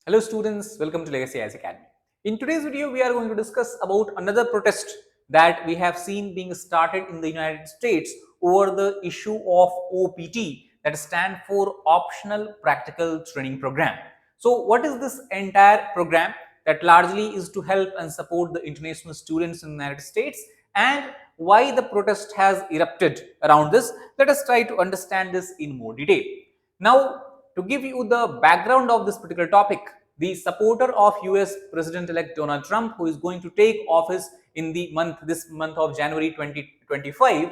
Hello students, welcome to Legacy IAS Academy. In today's video, we are going to discuss about another protest that we have seen being started in the United States over the issue of OPT, that stand for Optional Practical Training Program. So what is this entire program that largely is to help and support the international students in the United States, and why the protest has erupted around this? Let us try to understand this in more detail. Now, to give you the background of this particular topic, the supporter of US President-elect Donald Trump, who is going to take office in this month of January 2025,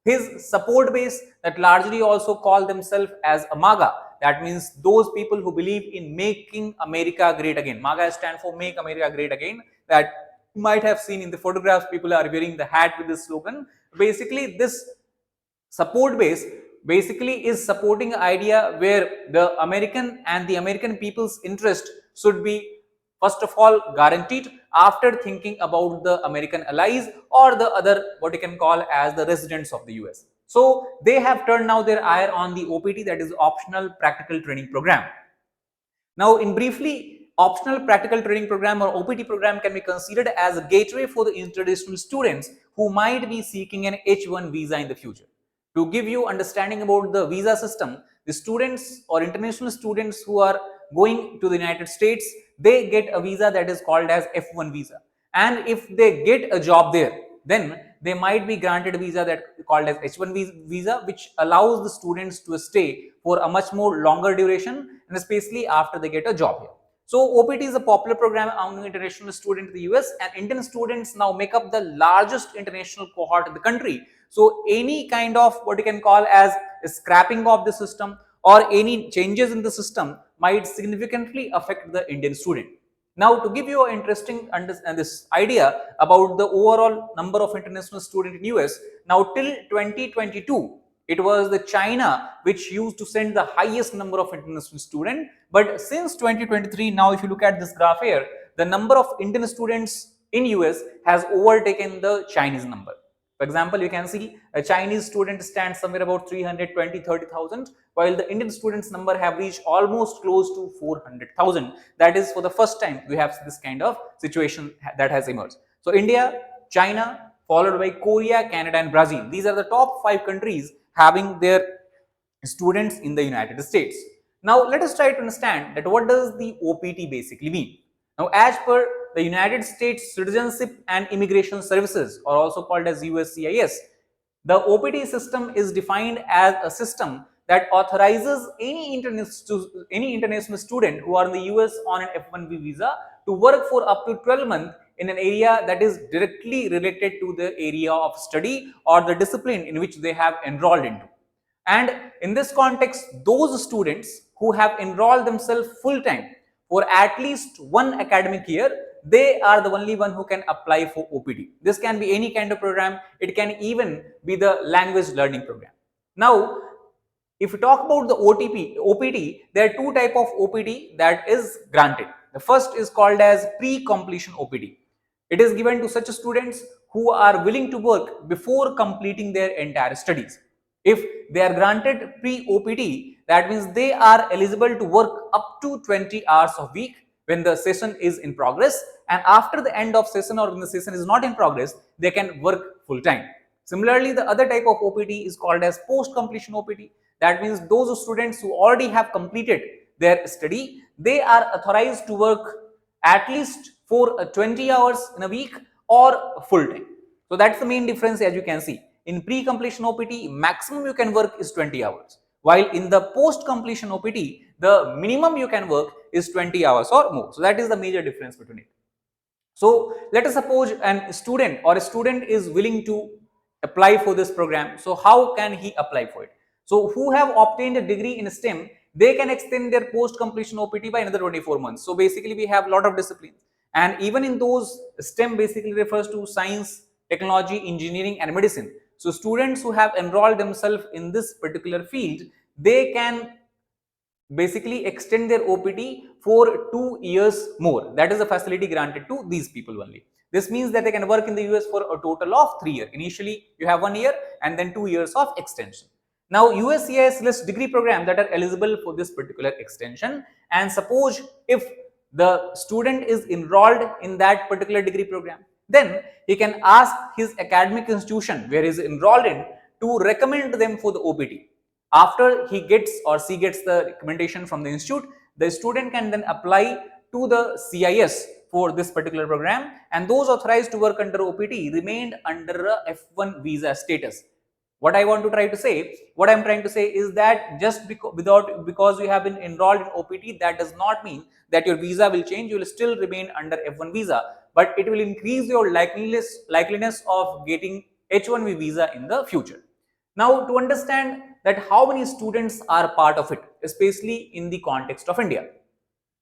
his support base that largely also call themselves as a MAGA. That means those people who believe in making America great again. MAGA stands for Make America Great Again. That you might have seen in the photographs, people are wearing the hat with this slogan. Basically, this support base basically is supporting an idea where the American and the American people's interest should be first of all guaranteed after thinking about the American allies or the other what you can call as the residents of the US. So they have turned now their eye on the OPT, that is Optional Practical Training Program. Now, in briefly, Optional Practical Training Program or OPT program can be considered as a gateway for the international students who might be seeking an H1 visa in the future. To give you understanding about the visa system, the students or international students who are going to the United States, they get a visa that is called as F1 visa. And if they get a job there, then they might be granted a visa that is called as H1 visa, which allows the students to stay for a much more longer duration, and especially after they get a job here. So OPT is a popular program among international students in the US, and Indian students now make up the largest international cohort in the country. So any kind of what you can call as scrapping of the system or any changes in the system might significantly affect the Indian student. Now, to give you an interesting this idea about the overall number of international students in US, now till 2022, it was the China which used to send the highest number of international students. But since 2023, now if you look at this graph here, the number of Indian students in US has overtaken the Chinese number. For example, you can see a Chinese student stands somewhere about 320-30,000, while the Indian students number have reached almost close to 400,000. That is for the first time we have this kind of situation that has emerged. So India, China, followed by Korea, Canada and Brazil. These are the top 5 countries having their students in the United States. Now let us try to understand that what does the OPT basically mean. Now, as per the United States Citizenship and Immigration Services, or also called as USCIS, the OPT system is defined as a system that authorizes any international student who are in the US on an F1B visa to work for up to 12 months in an area that is directly related to the area of study or the discipline in which they have enrolled into. And in this context, those students who have enrolled themselves full time for at least one academic year, they are the only one who can apply for OPT. This can be any kind of program. It can even be the language learning program. Now, if we talk about the OPT, there are two types of OPT that is granted. The first is called as pre-completion OPT. It is given to such students who are willing to work before completing their entire studies. If they are granted pre-OPT, that means they are eligible to work up to 20 hours a week when the session is in progress, and after the end of session or when the session is not in progress, they can work full time. Similarly, the other type of OPT is called as post-completion OPT. That means those students who already have completed their study, they are authorized to work at least for 20 hours in a week or full time. So that's the main difference, as you can see. In pre-completion OPT, maximum you can work is 20 hours. While in the post-completion OPT, the minimum you can work is 20 hours or more. So that is the major difference between it. So let us suppose a student is willing to apply for this program. So how can he apply for it? So who have obtained a degree in STEM, they can extend their post-completion OPT by another 24 months. So basically we have a lot of disciplines. And even in those, STEM basically refers to science, technology, engineering and medicine. So students who have enrolled themselves in this particular field, they can basically extend their OPT for 2 years more. That is a facility granted to these people only. This means that they can work in the US for a total of 3 years. Initially, you have 1 year and then 2 years of extension. Now, USCIS lists degree programs that are eligible for this particular extension. And suppose if the student is enrolled in that particular degree program, then he can ask his academic institution where he is enrolled in to recommend them for the OPT. After he gets or she gets the recommendation from the institute, the student can then apply to the CIS for this particular program, and those authorized to work under OPT remained under a F1 visa status. What I want to try to say, what I'm trying to say is that just because you have been enrolled in OPT, that does not mean that your visa will change. You will still remain under F1 visa, but it will increase your likeliness of getting H1B visa in the future. Now, to understand that how many students are part of it, especially in the context of India.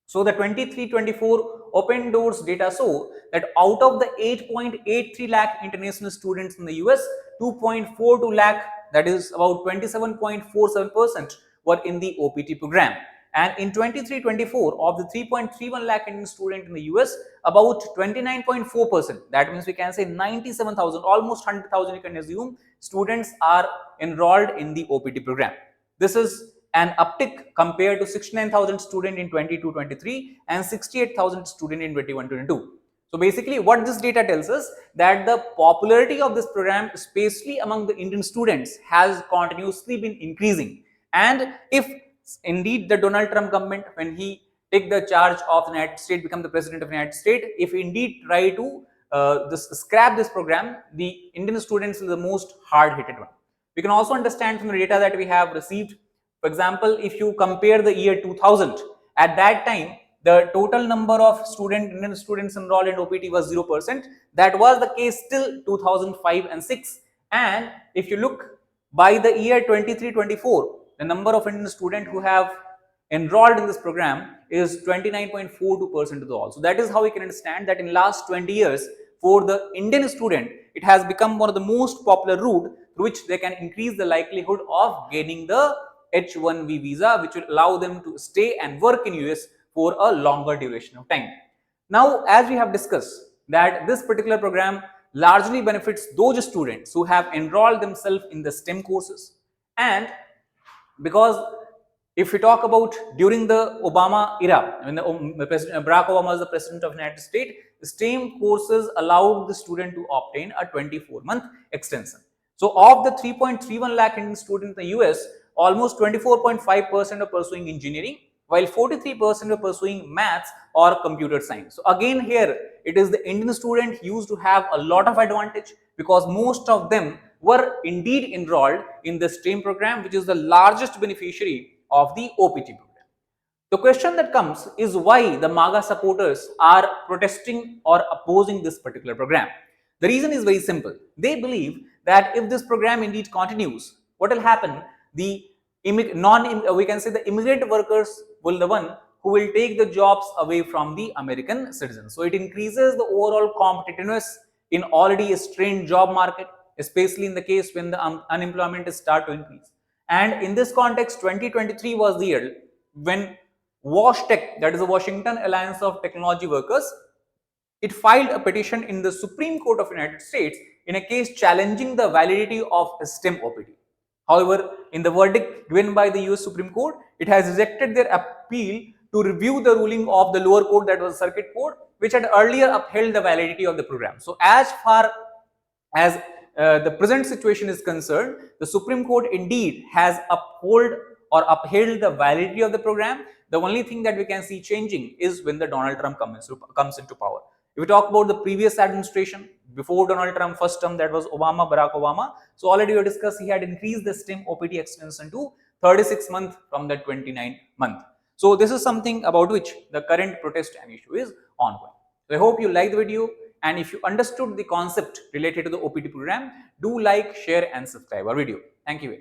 So the 23-24 open doors data show that out of the 8.83 lakh international students in the US, 2.42 lakh, that is about 27.47%, were in the OPT program. And in 23-24, of the 3.31 lakh Indian students in the US, about 29.4%, that means we can say 97,000, almost 100,000 you can assume, students are enrolled in the OPT program. This is an uptick compared to 69,000 students in 22-23 and 68,000 students in 21-22. So basically what this data tells us that the popularity of this program, especially among the Indian students, has continuously been increasing. And if indeed the Donald Trump government, when he take the charge of the United States, become the president of the United States, if indeed try to scrap this program, the Indian students is the most hard-hit one. We can also understand from the data that we have received. For example, if you compare the year 2000, at that time, the total number of Indian students enrolled in OPT was 0%. That was the case till 2005 and 6. And if you look by the year 23-24, the number of Indian students who have enrolled in this program is 29.42% of the all. So that is how we can understand that in last 20 years, for the Indian student, it has become one of the most popular route through which they can increase the likelihood of gaining the H1B visa, which will allow them to stay and work in US for a longer duration of time. Now, as we have discussed that this particular program largely benefits those students who have enrolled themselves in the STEM courses, and because if we talk about during the Obama era, when Barack Obama was the president of the United States, the STEM courses allowed the student to obtain a 24-month extension. So of the 3.31 lakh Indian students in the US, almost 24.5% are pursuing engineering, while 43% are pursuing maths or computer science. So again here, it is the Indian student used to have a lot of advantage because most of them were indeed enrolled in the STEM program, which is the largest beneficiary of the OPT program. The question that comes is why the MAGA supporters are protesting or opposing this particular program. The reason is very simple. They believe that if this program indeed continues, what will happen? The we can say the immigrant workers will the one who will take the jobs away from the American citizens. So it increases the overall competitiveness in already a strained job market, especially in the case when the unemployment is start to increase. And in this context, 2023 was the year when WashTech, that is the Washington Alliance of Technology Workers, it filed a petition in the Supreme Court of the United States in a case challenging the validity of STEM OPT. However, in the verdict given by the US Supreme Court, it has rejected their appeal to review the ruling of the lower court, that was Circuit Court, which had earlier upheld the validity of the program. So as far as the present situation is concerned, the Supreme Court indeed has upheld the validity of the program. The only thing that we can see changing is when the Donald Trump comes into power. If we talk about the previous administration, before Donald Trump first term, that was Barack Obama. So already we discussed, he had increased the STEM OPT extension to 36 months from the 29 month. So this is something about which the current protest and issue is ongoing. So I hope you like the video, and if you understood the concept related to the OPT program, do like, share and subscribe our video. Thank you.